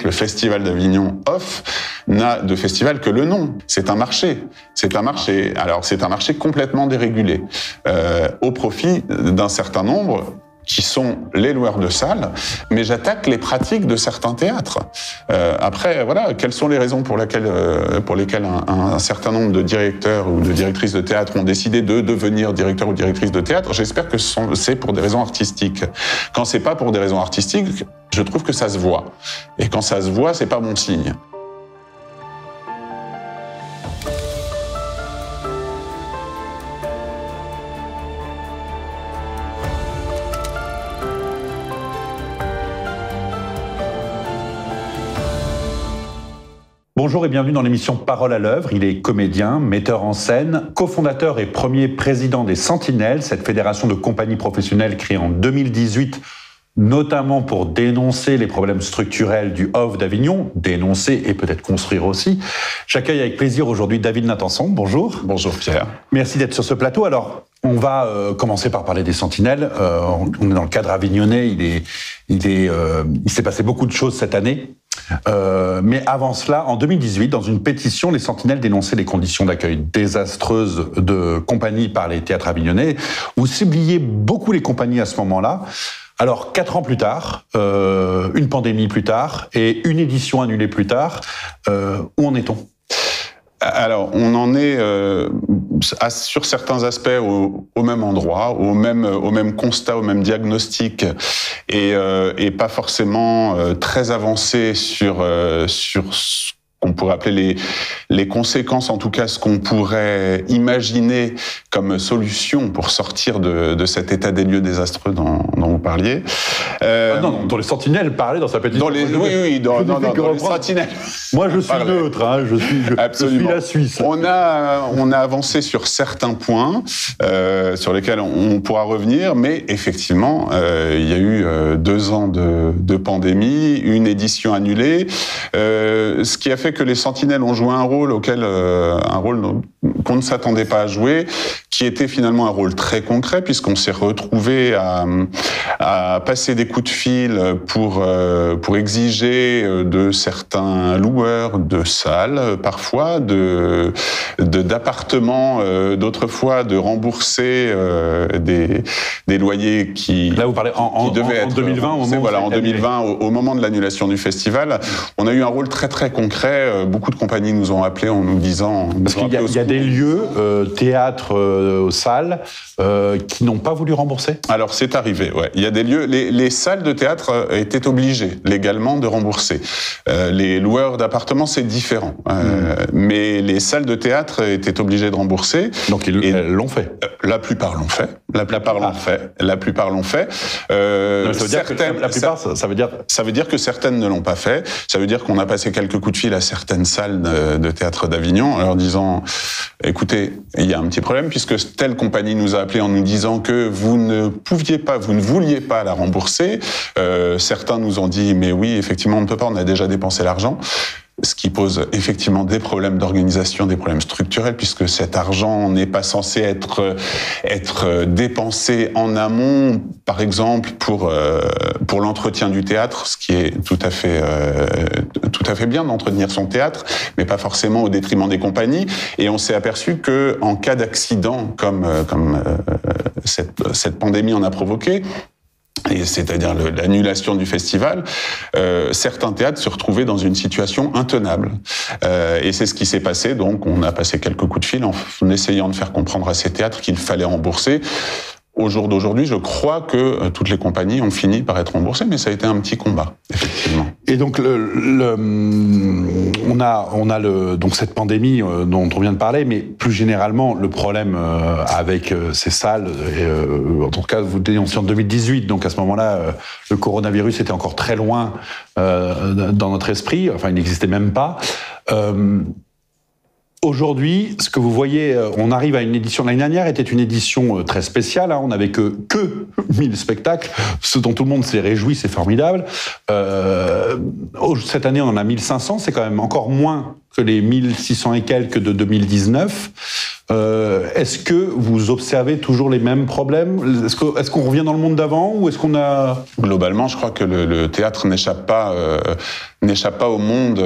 que le Festival d'Avignon off n'a de festival que le nom. C'est un marché. Alors, c'est un marché complètement dérégulé, au profit d'un certain nombre qui sont les loueurs de salles, mais j'attaque les pratiques de certains théâtres. Après, voilà, quelles sont les raisons pour lesquelles un certain nombre de directeurs ou de directrices de théâtre ont décidé de devenir directeurs ou directrices de théâtre? J'espère que c'est pour des raisons artistiques. Quand c'est pas pour des raisons artistiques, je trouve que ça se voit. Et quand ça se voit, c'est pas bon signe. Bonjour et bienvenue dans l'émission Parole à l'œuvre. Il est comédien, metteur en scène, cofondateur et premier président des Sentinelles, cette fédération de compagnies professionnelles créée en 2018, notamment pour dénoncer les problèmes structurels du off d'Avignon, dénoncer et peut-être construire aussi. J'accueille avec plaisir aujourd'hui David Natanson. Bonjour. Bonjour Pierre. Merci d'être sur ce plateau. Alors, on va commencer par parler des Sentinelles. On est dans le cadre avignonnais. Il s'est passé beaucoup de choses cette année. Mais avant cela, en 2018, dans une pétition, les Sentinelles dénonçaient les conditions d'accueil désastreuses de compagnies par les théâtres avignonnais. Vous cibliez beaucoup les compagnies à ce moment-là. Alors, 4 ans plus tard, une pandémie plus tard et une édition annulée plus tard, où en est-on ? Alors, on en est sur certains aspects au même endroit, au même constat, au même diagnostic, et pas forcément très avancé sur ce qu'on pourrait appeler les conséquences, en tout cas ce qu'on pourrait imaginer comme solution pour sortir de cet état des lieux désastreux dont vous parliez. Non, dans les Sentinelles parlaient dans sa pétition. Dans les Sentinelles. Moi, je suis neutre, je suis la Suisse. On a avancé sur certains points sur lesquels on pourra revenir, mais effectivement, il y a eu 2 ans de pandémie, une édition annulée, ce qui a fait que les Sentinelles ont joué un rôle qu'on ne s'attendait pas à jouer, qui était finalement un rôle très concret, puisqu'on s'est retrouvé à passer des coups de fil pour exiger de certains loueurs de salles, parfois, d'appartements, d'autres fois, de rembourser des loyers qui... Là, vous parlez en 2020, en 2020, au moment de l'annulation du festival. On a eu un rôle très, très concret. Beaucoup de compagnies nous ont appelés en nous disant... Parce qu'il y a des lieux, théâtres, salles, qui n'ont pas voulu rembourser ? Alors, c'est arrivé, ouais. Il y a des lieux... Les salles de théâtre étaient obligées, légalement, de rembourser. Les loueurs d'appartements, c'est différent. Mais les salles de théâtre étaient obligées de rembourser. Donc, elles l'ont fait. La plupart l'ont fait. La plupart l'ont fait. Ça veut dire que la plupart, ça veut dire... Ça veut dire que certaines ne l'ont pas fait. Ça veut dire qu'on a passé quelques coups de fil à certaines salles de théâtre d'Avignon en leur disant « Écoutez, il y a un petit problème puisque telle compagnie nous a appelés en nous disant que vous ne vouliez pas la rembourser. Certains nous ont dit « Mais oui, effectivement, on ne peut pas, on a déjà dépensé l'argent. » Ce qui pose effectivement des problèmes d'organisation, des problèmes structurels, puisque cet argent n'est pas censé être dépensé en amont, par exemple pour l'entretien du théâtre, ce qui est tout à fait bien d'entretenir son théâtre, mais pas forcément au détriment des compagnies. Et on s'est aperçu que en cas d'accident, comme cette pandémie en a provoqué, et c'est-à-dire l'annulation du festival, certains théâtres se retrouvaient dans une situation intenable. Et c'est ce qui s'est passé, donc on a passé quelques coups de fil en essayant de faire comprendre à ces théâtres qu'il fallait rembourser. Au jour d'aujourd'hui, je crois que toutes les compagnies ont fini par être remboursées, mais ça a été un petit combat, effectivement. Et donc, on a donc cette pandémie dont on vient de parler, mais plus généralement, le problème avec ces salles, en tout cas, vous dénonciez en 2018, donc à ce moment-là, le coronavirus était encore très loin dans notre esprit, enfin, il n'existait même pas. Aujourd'hui, ce que vous voyez, on arrive à une édition. L'année dernière était une édition très spéciale. On n'avait que 1000 spectacles, ce dont tout le monde s'est réjoui, c'est formidable. Cette année, on en a 1500. C'est quand même encore moins que les 1600 et quelques de 2019. Est-ce que vous observez toujours les mêmes problèmes ? Est-ce qu'on revient dans le monde d'avant ou est-ce qu'on a... Globalement, je crois que le théâtre n'échappe pas au monde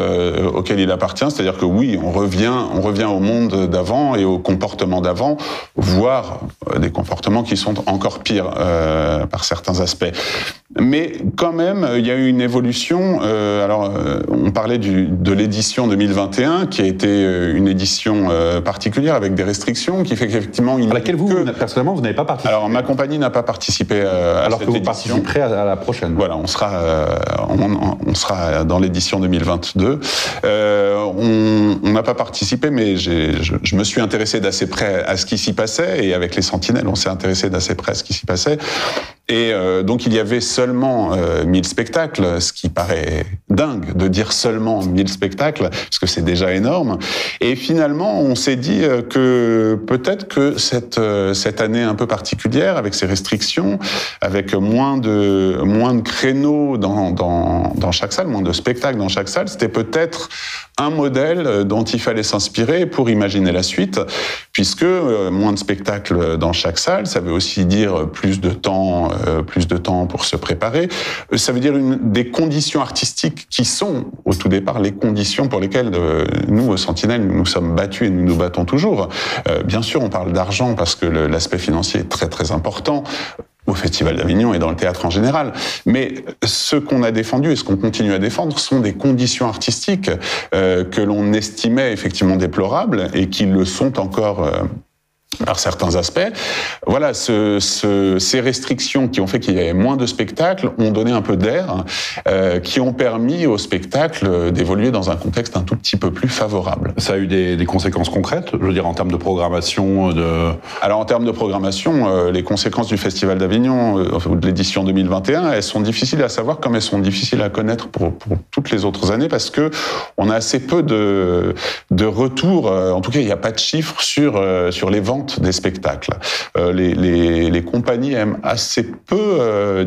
auquel il appartient. C'est-à-dire que oui, on revient au monde d'avant et au comportement d'avant, voire des comportements qui sont encore pires par certains aspects. Mais quand même, il y a eu une évolution. On parlait de l'édition 2021, qui a été une édition particulière avec des restrictions, qui fait qu'effectivement... À laquelle personnellement, vous n'avez pas participé. Alors, ma compagnie n'a pas participé à alors cette que vous édition. participerez à la prochaine. Voilà, on sera dans l'édition 2022. On n'a pas participé, mais je me suis intéressé d'assez près à ce qui s'y passait, et avec les Sentinelles, on s'est intéressé d'assez près à ce qui s'y passait. Et donc, il y avait seulement 1000 spectacles, ce qui paraît dingue de dire seulement 1000 spectacles, parce que c'est déjà énorme. Et finalement, on s'est dit que peut-être que cette année un peu particulière, avec ces restrictions, avec moins de créneaux dans chaque salle, moins de spectacles dans chaque salle, c'était peut-être un modèle dont il fallait s'inspirer pour imaginer la suite, puisque moins de spectacles dans chaque salle, ça veut aussi dire plus de temps pour se préparer. Ça veut dire des conditions artistiques qui sont, au tout départ, les conditions pour lesquelles nous, aux Sentinelles, nous sommes battus et nous nous battons toujours. Bien sûr, on parle d'argent parce que l'aspect financier est très très important au Festival d'Avignon et dans le théâtre en général. Mais ce qu'on a défendu et ce qu'on continue à défendre sont des conditions artistiques que l'on estimait effectivement déplorables et qui le sont encore par certains aspects. Voilà, ces restrictions qui ont fait qu'il y avait moins de spectacles ont donné un peu d'air, qui ont permis au spectacle d'évoluer dans un contexte un tout petit peu plus favorable. Ça a eu des conséquences concrètes, je veux dire en termes de programmation Alors en termes de programmation, les conséquences du Festival d'Avignon, ou de l'édition 2021, elles sont difficiles à savoir comme elles sont difficiles à connaître pour toutes les autres années, parce que on a assez peu de retours, en tout cas il n'y a pas de chiffres sur les ventes des spectacles. Les compagnies aiment assez peu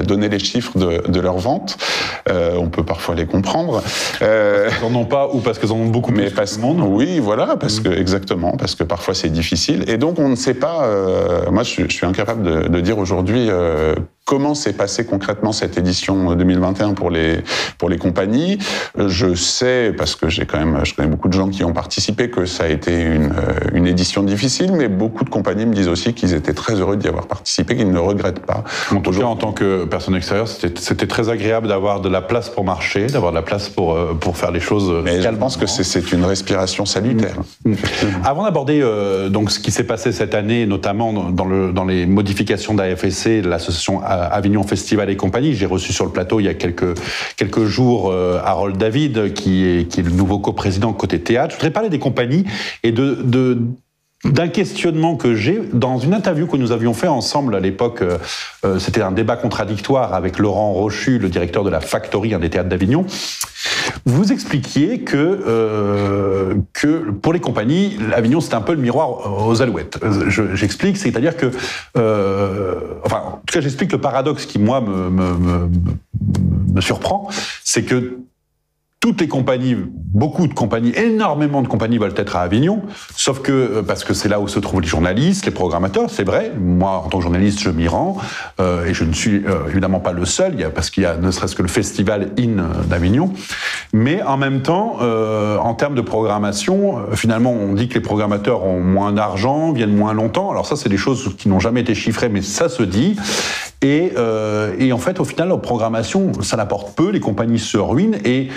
donner les chiffres de leurs ventes. On peut parfois les comprendre. Parce qu'elles n'en ont pas ou parce qu'elles en ont beaucoup plus que tout le monde. Oui, voilà, exactement, parce que parfois c'est difficile. Et donc on ne sait pas, moi je suis incapable de dire aujourd'hui comment s'est passée concrètement cette édition 2021 pour les compagnies. Je sais, parce que je connais beaucoup de gens qui ont participé, que ça a été une édition difficile, mais beaucoup de compagnies me disent aussi qu'ils étaient très heureux d'y avoir participé, qu'ils ne regrettent pas. En tout cas, en tant que personne extérieure, c'était très agréable d'avoir de la place pour marcher, d'avoir de la place pour faire les choses. Mais je pense que c'est une respiration salutaire. Avant d'aborder donc ce qui s'est passé cette année, notamment dans les modifications d'AFSC, l'association Avignon Festival et compagnie, j'ai reçu sur le plateau il y a quelques jours Harold David, qui est le nouveau coprésident côté théâtre. Je voudrais parler des compagnies et d'un questionnement que j'ai dans une interview que nous avions fait ensemble à l'époque. C'était un débat contradictoire avec Laurent Rochu, le directeur de la Factory, un des théâtres d'Avignon. Vous expliquiez que pour les compagnies, Avignon c'était un peu le miroir aux Alouettes. J'explique, c'est-à-dire que, en tout cas, j'explique le paradoxe qui moi me surprend, c'est que toutes les compagnies, beaucoup de compagnies, énormément de compagnies veulent être à Avignon, sauf que, parce que c'est là où se trouvent les journalistes, les programmateurs, c'est vrai. Moi, en tant que journaliste, je m'y rends, et je ne suis évidemment pas le seul, parce qu'il y a ne serait-ce que le Festival d'Avignon. Mais en même temps, en termes de programmation, finalement, on dit que les programmateurs ont moins d'argent, viennent moins longtemps. Alors ça, c'est des choses qui n'ont jamais été chiffrées, mais ça se dit. Et en fait, au final, la programmation, ça n'apporte peu, les compagnies se ruinent, et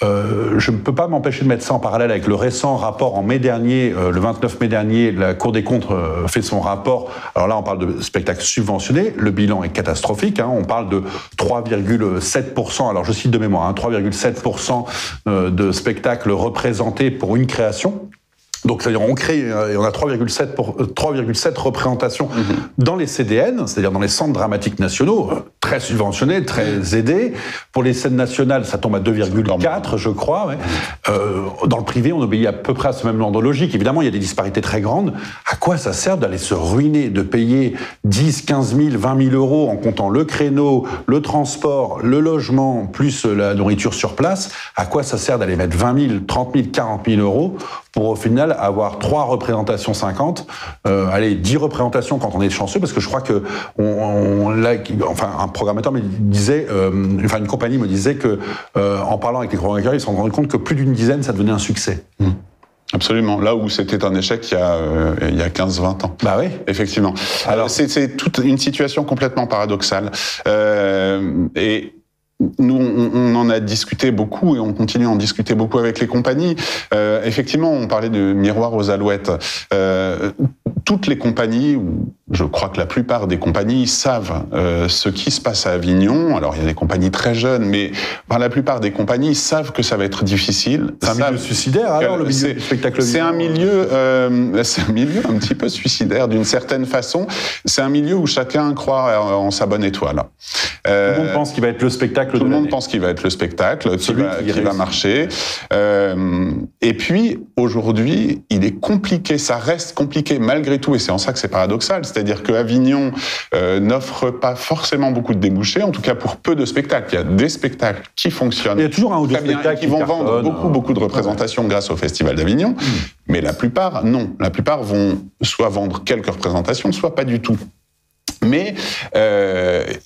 je ne peux pas m'empêcher de mettre ça en parallèle avec le récent rapport en mai dernier, le 29 mai dernier, la Cour des comptes fait son rapport. Alors là, on parle de spectacles subventionnés, le bilan est catastrophique, on parle de 3,7%, alors je cite de mémoire, 3,7% de spectacles représentés pour une création. Donc, c'est-à-dire, on crée, et on a 3,7 représentations dans les CDN, c'est-à-dire dans les centres dramatiques nationaux, très subventionnés, très aidés. Pour les scènes nationales, ça tombe à 2,4, je crois. Ouais. Dans le privé, on obéit à peu près à ce même ordre logique. Évidemment, il y a des disparités très grandes. À quoi ça sert d'aller se ruiner, de payer 10, 15 000, 20 000 euros en comptant le créneau, le transport, le logement, plus la nourriture sur place? À quoi ça sert d'aller mettre 20 000, 30 000, 40 000 euros pour, au final, avoir 3 représentations 50, 10 représentations quand on est chanceux, parce que je crois que un programmateur me disait, une compagnie me disait que en parlant avec les programmateurs, ils se sont rendus compte que plus d'une dizaine, ça devenait un succès. Absolument, là où c'était un échec il y a 15-20 ans. Bah oui. Effectivement. Alors c'est toute une situation complètement paradoxale. Et nous, on en a discuté beaucoup et on continue à en discuter beaucoup avec les compagnies. Effectivement, on parlait de miroir aux alouettes. Toutes les compagnies, ou je crois que la plupart des compagnies, savent ce qui se passe à Avignon. Alors, il y a des compagnies très jeunes, mais la plupart des compagnies savent que ça va être difficile. C'est un milieu suicidaire, alors, le milieu du spectacle vivant. C'est un milieu un petit peu suicidaire, d'une certaine façon. C'est un milieu où chacun croit en sa bonne étoile. Tout le monde pense qu'il va être le spectacle de l'année. Tout le monde pense qu'il va être le spectacle, qui va marcher. Et puis, aujourd'hui, il est compliqué, ça reste compliqué malgré tout, et c'est en ça que c'est paradoxal, c'est-à-dire que Avignon n'offre pas forcément beaucoup de débouchés, en tout cas pour peu de spectacles. Il y a des spectacles qui fonctionnent. Il y a toujours un ou deux spectacles qui vont vendre beaucoup de représentations grâce au Festival d'Avignon, mais la plupart, non. La plupart vont soit vendre quelques représentations, soit pas du tout. Mais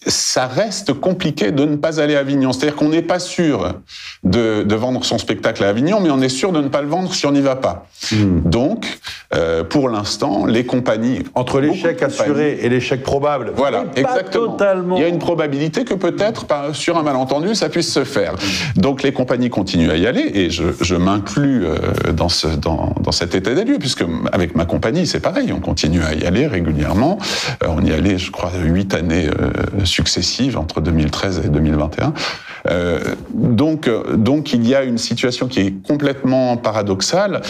ça reste compliqué de ne pas aller à Avignon. C'est-à-dire qu'on n'est pas sûr de vendre son spectacle à Avignon, mais on est sûr de ne pas le vendre si on n'y va pas. Donc, pour l'instant, les compagnies... Entre l'échec assuré et l'échec probable, voilà, exactement. Totalement... Il y a une probabilité que peut-être, sur un malentendu, ça puisse se faire. Donc, les compagnies continuent à y aller, et je m'inclus dans cet état des lieux, puisque avec ma compagnie, c'est pareil, on continue à y aller régulièrement. On y allait, je crois, 8 années successives, entre 2013 et 2021. Donc, il y a une situation qui est complètement paradoxale,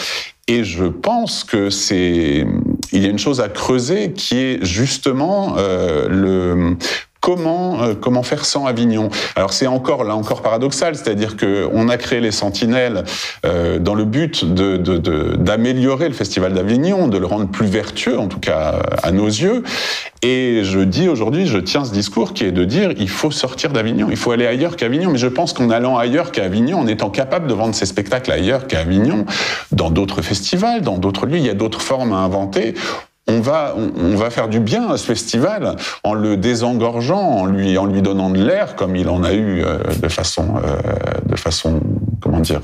et je pense que il y a une chose à creuser qui est justement comment faire sans Avignon. Alors c'est encore paradoxal, c'est-à-dire que on a créé les Sentinelles dans le but d'améliorer le Festival d'Avignon, de le rendre plus vertueux, en tout cas à nos yeux. Et je tiens ce discours qui est de dire il faut sortir d'Avignon, il faut aller ailleurs qu'Avignon. Mais je pense qu'en allant ailleurs qu'Avignon, en étant capable de vendre ses spectacles ailleurs qu'Avignon, dans d'autres festivals, dans d'autres lieux, il y a d'autres formes à inventer. On va faire du bien à ce festival en le désengorgeant, en lui donnant de l'air, comme il en a eu de façon comment dire,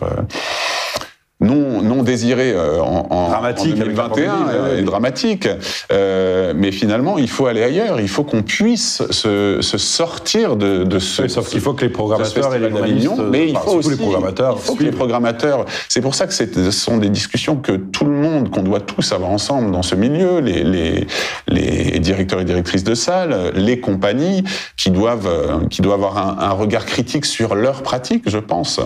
non désirée en dramatique, 2021 et dramatique. Mais finalement, il faut aller ailleurs. Il faut qu'on puisse se sortir de ce. Oui, sauf qu'il faut que les programmateurs et les journalistes, mais il faut aussi les programmateurs. Il faut que les programmateurs. C'est pour ça que ce sont des discussions que tout le monde, qu'on doit tous avoir ensemble dans ce milieu, les directeurs et directrices de salles, les compagnies, qui doivent avoir un regard critique sur leurs pratiques, je pense.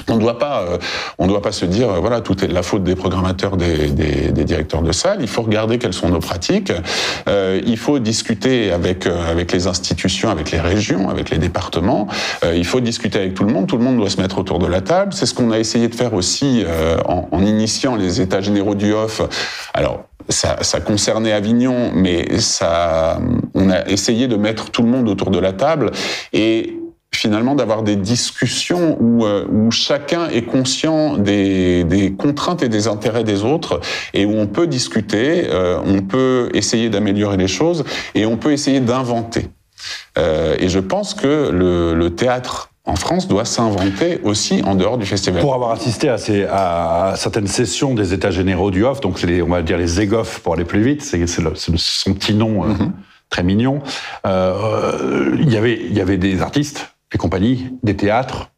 On ne doit pas se dire voilà, tout est de la faute des programmateurs, des directeurs de salles. Il faut regarder quelles sont nos pratiques. Il faut discuter avec les institutions, avec les régions, avec les départements. Il faut discuter avec tout le monde. Tout le monde doit se mettre autour de la table. C'est ce qu'on a essayé de faire aussi en initiant les États généraux du Off. Alors, ça concernait Avignon, mais on a essayé de mettre tout le monde autour de la table et finalement d'avoir des discussions où chacun est conscient des contraintes et des intérêts des autres et où on peut discuter, on peut essayer d'améliorer les choses et on peut essayer d'inventer. Et je pense que le théâtre en France doit s'inventer aussi en dehors du festival. Pour avoir assisté à certaines sessions des États généraux du Off, donc on va dire les EGOF pour aller plus vite, c'est son petit nom très mignon, il y avait des artistes, des compagnies, des théâtres,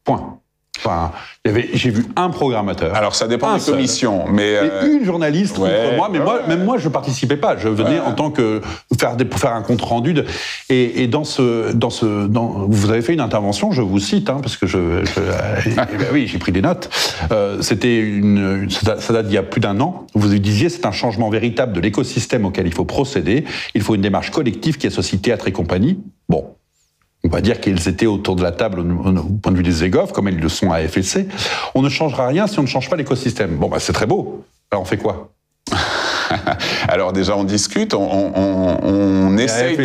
point. Enfin, j'ai vu un programmateur. Alors ça dépend des commissions, mais et une journaliste contre moi, mais même moi je participais pas. Je venais en tant que pour faire un compte rendu et vous avez fait une intervention, je vous cite parce que oui, j'ai pris des notes. Ça date d'il y a plus d'1 an. Vous disiez c'est un changement véritable de l'écosystème auquel il faut procéder. Il faut une démarche collective qui associe théâtre et compagnie. Bon. On va dire qu'ils étaient autour de la table au point de vue des EGOF, comme ils le sont à FSC. On ne changera rien si on ne change pas l'écosystème. Bon, c'est très beau. Alors, on fait quoi ? Alors déjà, on discute, on essaye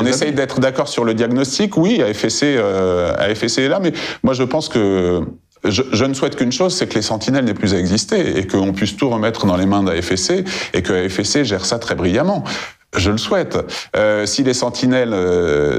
essaye d'être d'accord sur le diagnostic. Oui, AFSC est là, mais moi je pense que je ne souhaite qu'une chose, c'est que les sentinelles n'aient plus à exister et qu'on puisse tout remettre dans les mains d'AFSC et que AFSC gère ça très brillamment. Je le souhaite. Si les sentinelles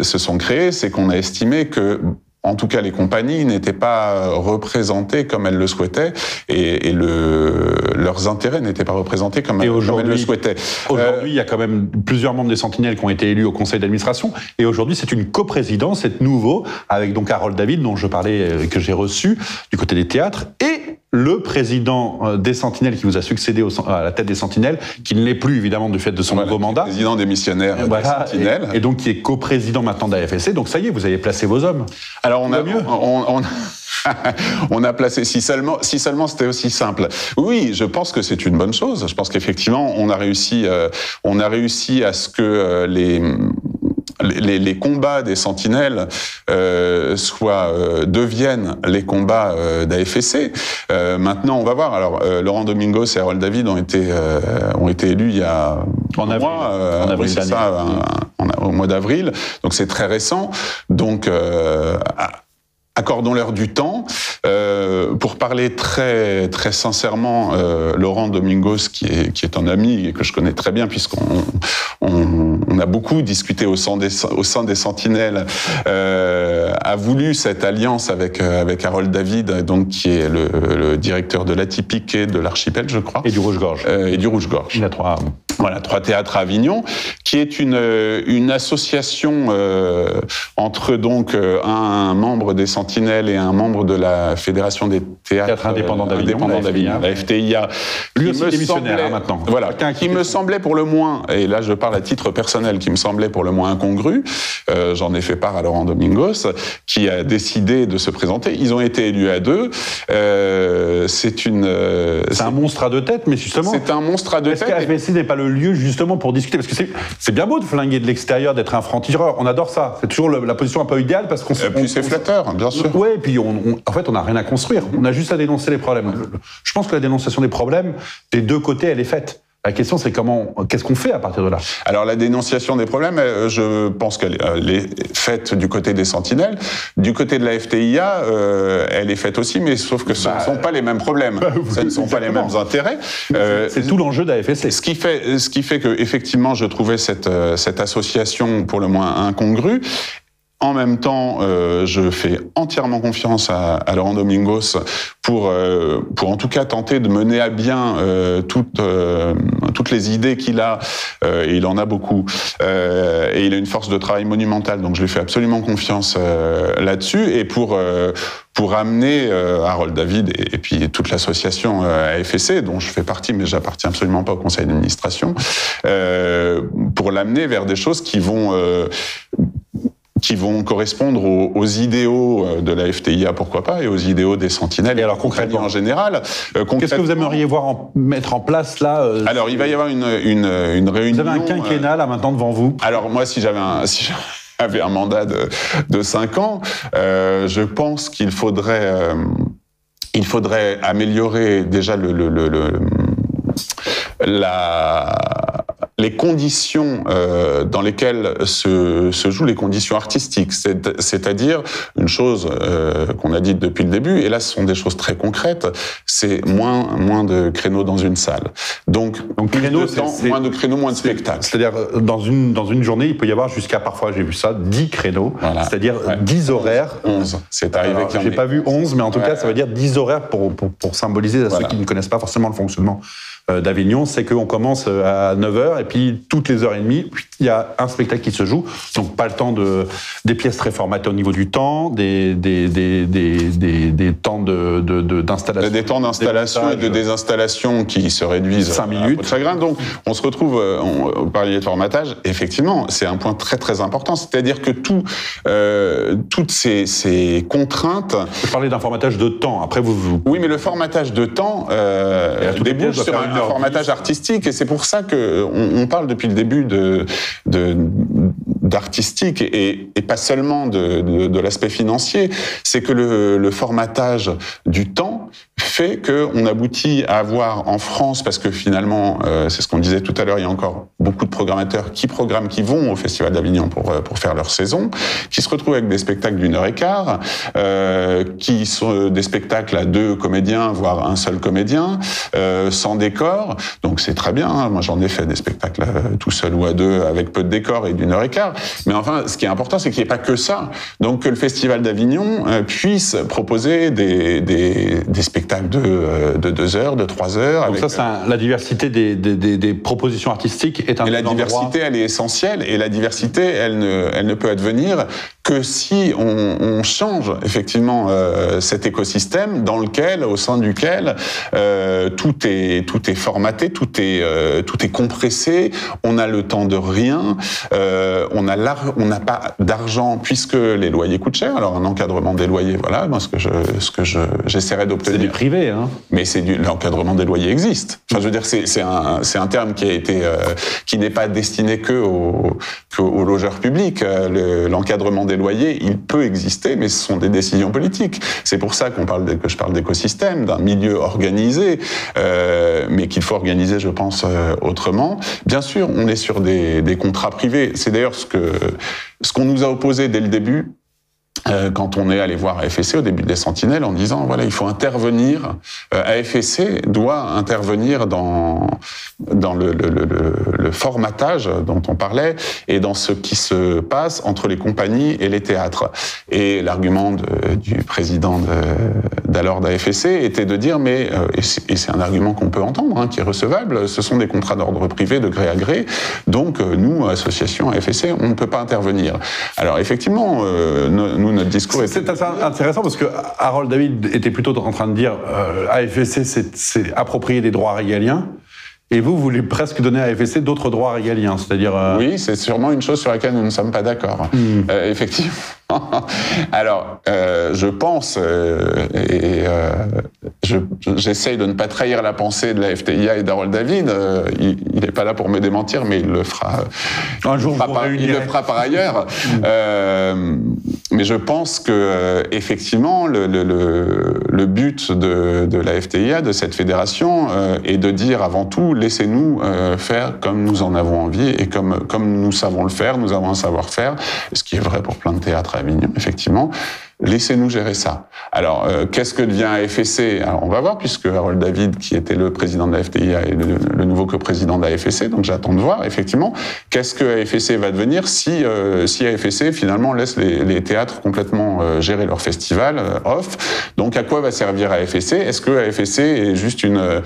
se sont créées, c'est qu'on a estimé que, en tout cas, les compagnies n'étaient pas représentées comme elles le souhaitaient et leurs intérêts n'étaient pas représentés comme elles le souhaitaient. Aujourd'hui, il y a quand même plusieurs membres des Sentinelles qui ont été élus au conseil d'administration et aujourd'hui, c'est une coprésidence, c'est nouveau, avec donc Harold David, dont je parlais, que j'ai reçu du côté des théâtres, et le président des Sentinelles qui vous a succédé à la tête des Sentinelles, qui ne l'est plus évidemment du fait de son nouveau mandat. Président démissionnaire des Sentinelles. Et donc qui est coprésident maintenant d'AFSC. Donc ça y est, vous avez placé vos hommes. Alors on a placé, si seulement c'était aussi simple. Oui, je pense que c'est une bonne chose. Je pense qu'effectivement, on a réussi à ce que les combats des sentinelles deviennent les combats d'AFSC. Maintenant, on va voir. Alors, Laurent Domingos et Harold David ont été élus il y a en avril c'est ça, au mois d'avril. Donc, c'est très récent. Donc, accordons-leur du temps. Pour parler très très sincèrement, Laurent Domingos, qui est un ami et que je connais très bien puisqu'on a beaucoup discuté au sein des Sentinelles, a voulu cette alliance avec Harold David, donc qui est le directeur de l'Atypique et de l'Archipel, je crois, et du Rouge-Gorge. Il a trois théâtres à Avignon, qui est une association entre donc un membre des Sentinelles et un membre de la Fédération des théâtres indépendants d'Avignon, la FTIA. Lui aussi démissionnaire maintenant. Voilà, qui me semblait pour le moins, et là je parle à titre personnel, qui me semblait pour le moins incongru. J'en ai fait part à Laurent Domingos, qui a décidé de se présenter. Ils ont été élus à deux. C'est un monstre à deux têtes, mais justement. C'est un monstre à deux têtes. Est-ce qu'AFSC n'est pas le lieu justement pour discuter? Parce que c'est bien beau de flinguer de l'extérieur, d'être un franc-tireur. On adore ça. C'est toujours la position un peu idéale parce qu'on se. Puis c'est flatteur, bien sûr. Ouais, et puis en fait, on n'a rien à construire. On a juste à dénoncer les problèmes. Je pense que la dénonciation des problèmes, des deux côtés, elle est faite. La question, c'est qu'est-ce qu'on fait à partir de là? Alors, la dénonciation des problèmes, je pense qu'elle est faite du côté des Sentinelles. Du côté de la FTIA, elle est faite aussi, mais sauf que ce ne sont pas les mêmes problèmes. Ce ne sont pas les mêmes intérêts. C'est tout l'enjeu d'AFSC. Ce qui fait que, effectivement, je trouvais cette association pour le moins incongrue. En même temps, je fais entièrement confiance à Laurent Domingos pour en tout cas tenter de mener à bien toutes les idées qu'il a, et il en a beaucoup, et il a une force de travail monumentale, donc je lui fais absolument confiance là-dessus, et pour amener Harold David et puis toute l'association AFSC, dont je fais partie, mais j'appartiens absolument pas au conseil d'administration, pour l'amener vers des choses qui vont correspondre aux idéaux de la FTIA, pourquoi pas, et aux idéaux des Sentinelles. Et alors concrètement, en général, qu'est-ce que vous aimeriez mettre en place là Alors il va y avoir une réunion. Vous avez un quinquennat là maintenant devant vous. Alors moi, si j'avais un mandat de 5 ans, je pense qu'il faudrait améliorer déjà les conditions dans lesquelles se jouent les conditions artistiques, c'est-à-dire une chose qu'on a dite depuis le début, et là ce sont des choses très concrètes, c'est moins de créneaux dans une salle. Donc créneaux, moins de créneaux, moins de spectacles. C'est-à-dire dans une journée, il peut y avoir jusqu'à, parfois j'ai vu ça, 10 créneaux, voilà. C'est-à-dire 10 horaires. 11, c'est arrivé qu'il y en ait. J'ai pas vu 11, mais en tout cas ça veut dire 10 horaires pour symboliser à ceux qui ne connaissent pas forcément le fonctionnement d'Avignon, c'est qu'on commence à 9h et puis toutes les heures et demie, il y a un spectacle qui se joue. Donc pas le temps des pièces très formatées au niveau du temps, des temps d'installation. Des temps d'installation et de désinstallation qui se réduisent 5 minutes. À chagrin. Donc on se retrouve, vous parliez de formatage, effectivement, c'est un point très très important. C'est-à-dire que toutes ces contraintes. Je parlais d'un formatage de temps, après vous... Oui, mais le formatage de temps débouche sur un formatage artistique, et c'est pour ça qu'on parle depuis le début d'artistique et pas seulement de l'aspect financier. C'est que le formatage du temps fait qu'on aboutit à avoir en France, parce que finalement, c'est ce qu'on disait tout à l'heure, il y a encore beaucoup de programmateurs qui programment, qui vont au Festival d'Avignon pour faire leur saison, qui se retrouvent avec des spectacles d'1h15, qui sont des spectacles à 2 comédiens, voire un seul comédien, sans décor. Donc c'est très bien, hein. Moi j'en ai fait des spectacles tout seul ou à 2 avec peu de décor et d'1h15. Mais enfin, ce qui est important, c'est qu'il n'y ait pas que ça. Donc que le Festival d'Avignon puisse proposer des spectacles de 2 heures, de 3 heures. Donc ça, la diversité des propositions artistiques est un endroit... Et la diversité, elle est essentielle. Et la diversité, elle ne peut advenir que si on change effectivement cet écosystème au sein duquel tout est formaté, tout est compressé. On a le temps de rien. On n'a pas d'argent puisque les loyers coûtent cher. Alors un encadrement des loyers, voilà, moi ce que j'essaierai d'obtenir. C'est du privé, hein. Mais l'encadrement des loyers existe. Enfin, je veux dire, c'est un terme qui n'est pas destiné que aux logeurs publics. L'encadrement des loyers, il peut exister, mais ce sont des décisions politiques. C'est pour ça que je parle d'écosystème, d'un milieu organisé, mais qu'il faut organiser, je pense, autrement. Bien sûr, on est sur des contrats privés. C'est d'ailleurs ce qu'on nous a opposé dès le début, quand on est allé voir AFSC au début des Sentinelles en disant voilà, il faut intervenir, AFSC doit intervenir dans le formatage dont on parlait et dans ce qui se passe entre les compagnies et les théâtres. Et l'argument du président d'alors d'AFSC était de dire mais et c'est un argument qu'on peut entendre, hein, qui est recevable, ce sont des contrats d'ordre privé de gré à gré, donc nous, association AFSC, on ne peut pas intervenir. Alors effectivement, nous, notre discours c'est intéressant parce que Harold David était plutôt en train de dire AFSC c'est approprier des droits régaliens. Et vous voulez presque donner à AFSC d'autres droits régaliens, c'est-à-dire... Oui, c'est sûrement une chose sur laquelle nous ne sommes pas d'accord. Effectivement. Alors, je pense, j'essaye de ne pas trahir la pensée de la FTIA et d'Harold David. Il n'est pas là pour me démentir, mais il le fera. Un jour, il le fera par ailleurs. Mais je pense que effectivement, le but de la FTIA, de cette fédération, est de dire avant tout, laissez-nous faire comme nous en avons envie et comme nous savons le faire. Nous avons un savoir-faire, ce qui est vrai pour plein de théâtres à Avignon, effectivement. Laissez-nous gérer ça. Alors, qu'est-ce que devient AFSC ? Alors, on va voir, puisque Harold David, qui était le président de la FTIA, est le nouveau coprésident de la AFSC, donc j'attends de voir, effectivement, qu'est-ce que AFSC va devenir si AFSC, finalement, laisse les théâtres complètement gérer leur festival off. Donc, à quoi va servir AFSC ? Est-ce que AFSC est juste un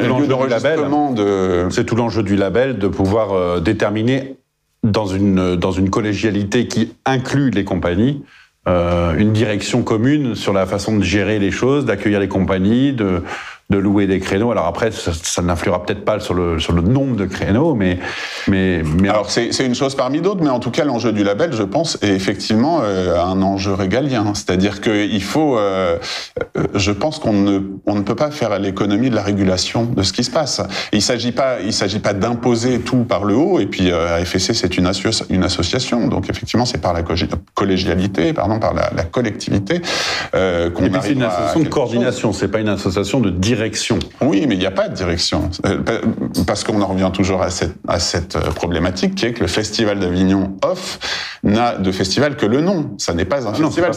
lieu d'enregistrement de... C'est tout l'enjeu du label, de pouvoir déterminer, dans une collégialité qui inclut les compagnies, une direction commune sur la façon de gérer les choses, d'accueillir les compagnies, de louer des créneaux. Alors après, ça n'influera peut-être pas sur le nombre de créneaux, mais alors c'est une chose parmi d'autres, mais en tout cas l'enjeu du label, je pense, est effectivement un enjeu régalien. C'est-à-dire qu'il faut, je pense qu'on ne peut pas faire l'économie de la régulation de ce qui se passe. Il s'agit pas d'imposer tout par le haut. Et puis AFSC, c'est une association, donc effectivement c'est par la collégialité, par la collectivité qu'on arrive à... C'est une association de coordination, c'est pas une association de direction. Oui, mais il n'y a pas de direction. Parce qu'on en revient toujours à cette problématique qui est que le Festival d'Avignon off n'a de festival que le nom. Ça n'est pas un festival,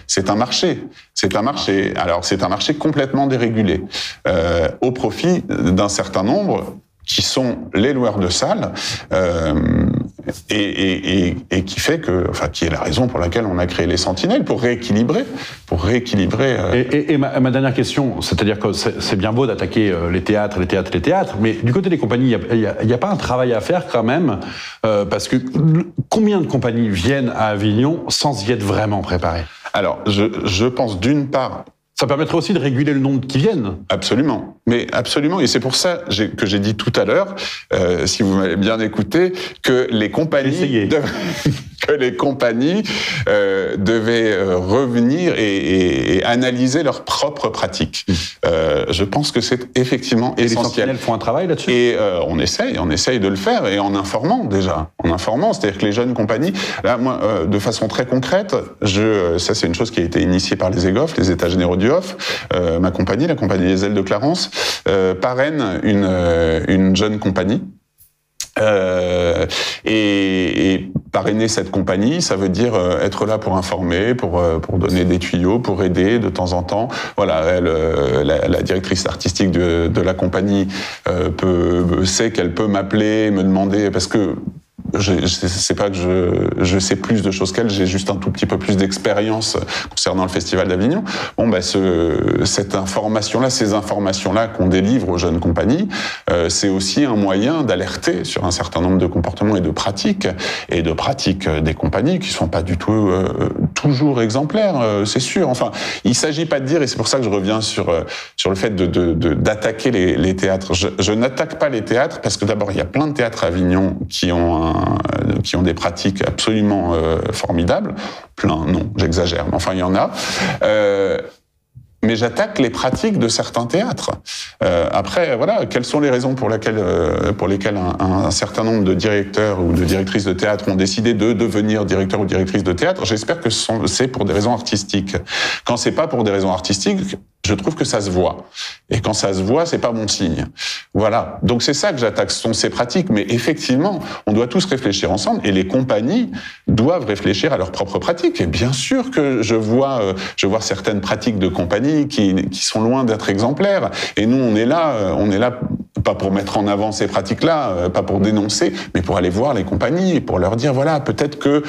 c'est un marché. C'est un marché. Alors, c'est un marché complètement dérégulé, au profit d'un certain nombre qui sont les loueurs de salles, et qui fait qui est la raison pour laquelle on a créé les Sentinelles, pour rééquilibrer. Et ma dernière question, c'est-à-dire que c'est bien beau d'attaquer les théâtres, mais du côté des compagnies, il n'y a pas un travail à faire quand même, parce que combien de compagnies viennent à Avignon sans y être vraiment préparées ? Alors, je pense d'une part... Ça permettrait aussi de réguler le nombre qui viennent. Absolument. Mais absolument. Et c'est pour ça que j'ai dit tout à l'heure, si vous m'avez bien écouté, que les compagnies devaient revenir et analyser leurs propres pratiques. Je pense que c'est effectivement essentiel. Les Sentinelles font un travail là-dessus. Et on essaye de le faire, et en informant déjà. C'est-à-dire que les jeunes compagnies, là, moi, de façon très concrète, ça c'est une chose qui a été initiée par les EGOF, les États généraux du Off, ma compagnie, la compagnie Les Ailes de Clarence, parraine une jeune compagnie. Et parrainer cette compagnie, ça veut dire être là pour informer, pour donner des tuyaux, pour aider de temps en temps. Voilà, la directrice artistique de la compagnie sait qu'elle peut m'appeler, me demander, parce que c'est pas que je sais plus de choses qu'elle, j'ai juste un tout petit peu plus d'expérience concernant le Festival d'Avignon. Bon, cette information-là, ces informations-là qu'on délivre aux jeunes compagnies, c'est aussi un moyen d'alerter sur un certain nombre de comportements et de pratiques des compagnies qui sont pas du tout toujours exemplaires, c'est sûr. Enfin, il s'agit pas de dire, et c'est pour ça que je reviens sur le fait d'attaquer les théâtres. Je n'attaque pas les théâtres parce que d'abord il y a plein de théâtres à Avignon qui ont des pratiques absolument formidables. Plein, non, j'exagère, mais enfin il y en a. Mais j'attaque les pratiques de certains théâtres. Après, voilà, quelles sont les raisons pour lesquelles un certain nombre de directeurs ou de directrices de théâtre ont décidé de devenir directeur ou directrice de théâtre? J'espère que c'est pour des raisons artistiques. Quand c'est pas pour des raisons artistiques, je trouve que ça se voit. Et quand ça se voit, c'est pas bon signe. Voilà. Donc c'est ça que j'attaque, ce sont ces pratiques. Mais effectivement, on doit tous réfléchir ensemble et les compagnies doivent réfléchir à leurs propres pratiques. Et bien sûr que je vois certaines pratiques de compagnies qui sont loin d'être exemplaires. Et nous, on est là pas pour mettre en avant ces pratiques-là, pas pour dénoncer, mais pour aller voir les compagnies et pour leur dire, voilà, peut-être que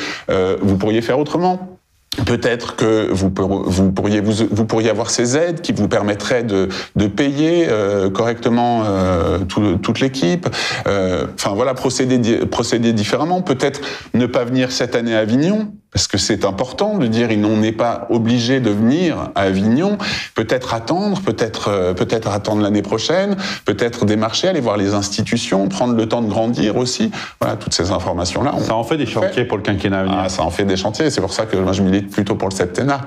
vous pourriez faire autrement. Peut-être que vous pourriez avoir ces aides qui vous permettraient de payer correctement toute l'équipe. Enfin voilà, procéder différemment. Peut-être ne pas venir cette année à Avignon, parce que c'est important de dire on n'est pas obligé de venir à Avignon. Peut-être attendre l'année prochaine. Peut-être démarcher, aller voir les institutions, prendre le temps de grandir aussi. Voilà, toutes ces informations-là. Ça en fait des chantiers pour le quinquennat à venir. Ah, ça en fait des chantiers. C'est pour ça que moi je milite plutôt pour le septennat.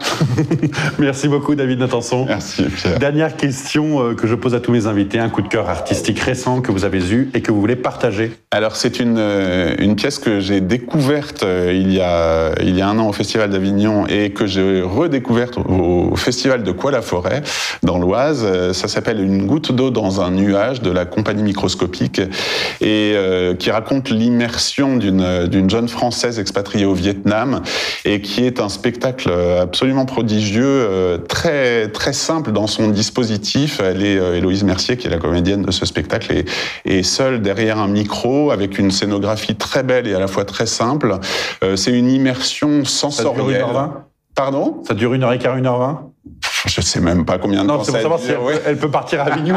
Merci beaucoup, David Natanson. Merci, Pierre. Dernière question que je pose à tous mes invités. Un coup de cœur artistique récent que vous avez eu et que vous voulez partager. Alors, c'est une pièce que j'ai découverte il y a un an au Festival d'Avignon et que j'ai redécouverte au Festival de Coix-la-Forêt, dans l'Oise. Ça s'appelle Une goutte d'eau dans un nuage, de la compagnie microscopique, et qui raconte l'immersion d'une jeune Française expatriée au Vietnam, et qui est un spectacle absolument prodigieux, très, très simple dans son dispositif. Elle est Héloïse Mercier, qui est la comédienne de ce spectacle, est seule derrière un micro, avec une scénographie très belle et à la fois très simple. C'est une immersion sensorielle. Ça dure 1h20 ? Pardon ? Ça dure 1h15, 1h20 ? Je sais même pas combien de temps. Non, c'est pour savoir si elle peut partir à Avignon.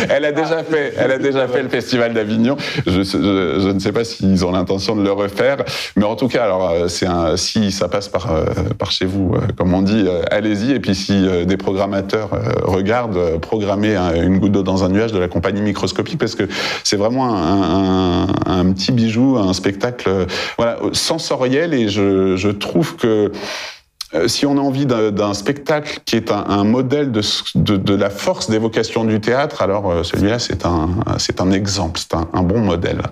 Elle a déjà fait le Festival d'Avignon. Je ne sais pas s'ils ont l'intention de le refaire, mais en tout cas, alors si ça passe par chez vous, comme on dit, allez-y. Et puis si des programmateurs regardent, programmer Une goutte d'eau dans un nuage de la compagnie microscopique, parce que c'est vraiment un petit bijou, un spectacle, voilà, sensoriel. Et je trouve que si on a envie d'un spectacle qui est un modèle de la force d'évocation du théâtre, alors celui-là, c'est un exemple, c'est un bon modèle.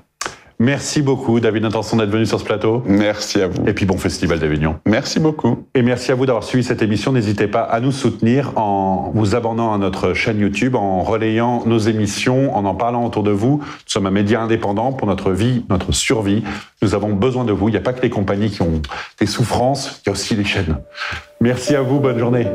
Merci beaucoup, David Natanson, d'être venu sur ce plateau. Merci à vous. Et puis bon Festival d'Avignon. Merci beaucoup. Et merci à vous d'avoir suivi cette émission. N'hésitez pas à nous soutenir en vous abonnant à notre chaîne YouTube, en relayant nos émissions, en parlant autour de vous. Nous sommes un média indépendant pour notre vie, notre survie. Nous avons besoin de vous. Il n'y a pas que les compagnies qui ont des souffrances, il y a aussi les chaînes. Merci à vous, bonne journée.